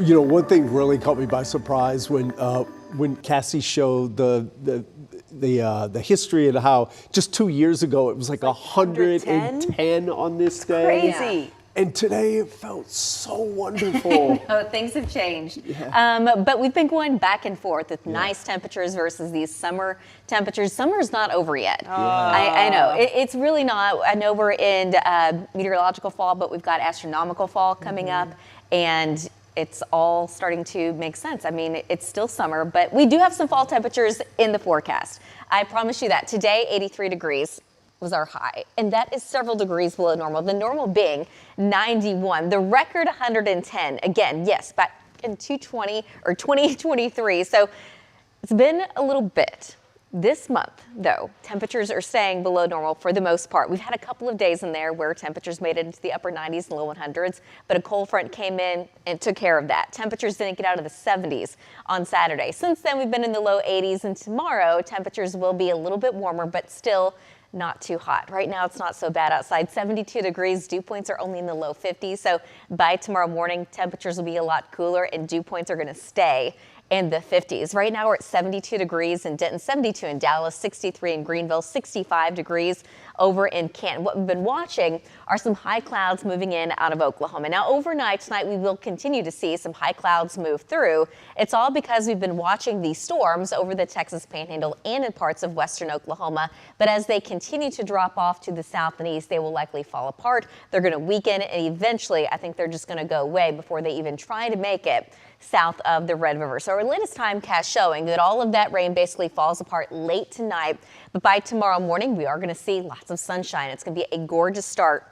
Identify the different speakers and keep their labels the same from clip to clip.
Speaker 1: You know, one thing really caught me by surprise when Cassie showed the history and how just 2 years ago it was like 110 on this day.
Speaker 2: Crazy.
Speaker 1: And today it felt so wonderful.
Speaker 3: Oh, things have changed. Yeah. But we've been going back and forth with nice temperatures versus these summer temperatures. Summer's not over yet. I know. It's really not. I know we're in meteorological fall, but we've got astronomical fall coming up. And it's all starting to make sense. I mean, it's still summer, but we do have some fall temperatures in the forecast. I promise you that. Today, 83 degrees was our high, and that is several degrees below normal. The normal being 91, the record 110. Again, yes, back in 2023. So it's been a little bit. This month, though, temperatures are staying below normal for the most part. We've had a couple of days in there where temperatures made it into the upper 90s and low 100s, but a cold front came in and took care of that. Temperatures didn't get out of the 70s on Saturday. Since then, we've been in the low 80s, and tomorrow temperatures will be a little bit warmer, but still not too hot. Right now, it's not so bad outside. 72 degrees. Dew points are only in the low 50s. So by tomorrow morning, temperatures will be a lot cooler and dew points are going to stay in the 50s. Right now, we're at 72 degrees in Denton, 72 in Dallas, 63 in Greenville, 65 degrees over in Canton. What we've been watching are some high clouds moving in out of Oklahoma. Now, overnight tonight, we will continue to see some high clouds move through. It's all because we've been watching these storms over the Texas Panhandle and in parts of western Oklahoma. But as they continue to drop off to the south and east, they will likely fall apart. They're going to weaken, and eventually, I think they're just going to go away before they even try to make it south of the Red River. So our latest timecast showing that all of that rain basically falls apart late tonight. But by tomorrow morning, we are going to see lots of sunshine. It's going to be a gorgeous start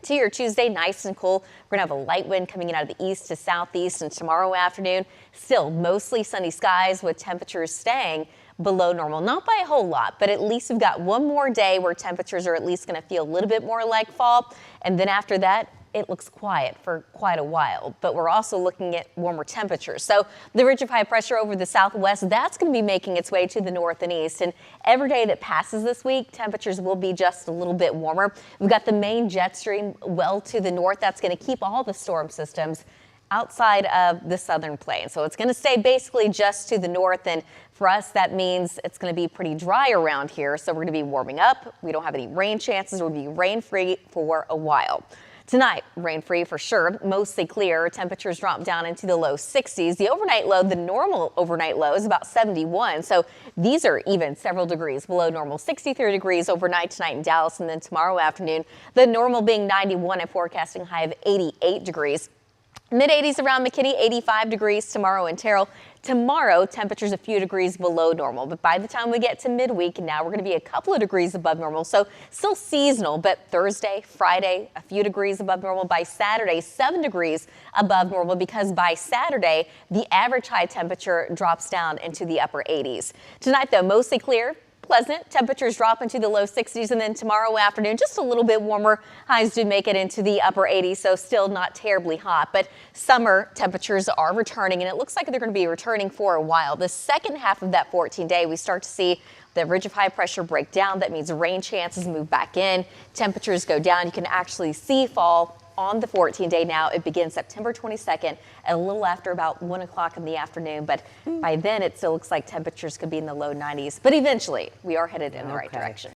Speaker 3: to your Tuesday, nice and cool. We're going to have a light wind coming in out of the east to southeast, and tomorrow afternoon, still mostly sunny skies with temperatures staying below normal. Not by a whole lot, but at least we've got one more day where temperatures are at least going to feel a little bit more like fall. And then after that, it looks quiet for quite a while, but we're also looking at warmer temperatures. So the ridge of high pressure over the southwest, that's going to be making its way to the north and east. And every day that passes this week, temperatures will be just a little bit warmer. We've got the main jet stream well to the north. That's going to keep all the storm systems outside of the southern plain. So it's going to stay basically just to the north. And for us, that means it's going to be pretty dry around here. So we're going to be warming up. We don't have any rain chances. We'll be rain free for a while. Tonight, rain-free for sure, mostly clear. Temperatures drop down into the low 60s. The overnight low, the normal overnight low is about 71. So these are even several degrees below normal. 63 degrees overnight tonight in Dallas, and then tomorrow afternoon, the normal being 91 and forecasting high of 88 degrees. Mid-80s around McKinney, 85 degrees tomorrow in Terrell. Tomorrow, temperatures a few degrees below normal, but by the time we get to midweek, now we're going to be a couple of degrees above normal, so still seasonal, but Thursday, Friday, a few degrees above normal. By Saturday, 7 degrees above normal, because by Saturday, the average high temperature drops down into the upper 80s. Tonight, though, mostly clear. Pleasant. Temperatures drop into the low 60s, and then tomorrow afternoon, just a little bit warmer. Highs do make it into the upper 80s, so still not terribly hot. But summer temperatures are returning, and it looks like they're going to be returning for a while. The second half of that 14-day, we start to see the ridge of high pressure break down. That means rain chances move back in. Temperatures go down. You can actually see fall on the 14-day now. It begins September 22nd at a little after about 1 o'clock in the afternoon. But by then, it still looks like temperatures could be in the low 90s. But eventually, we are headed in the right direction.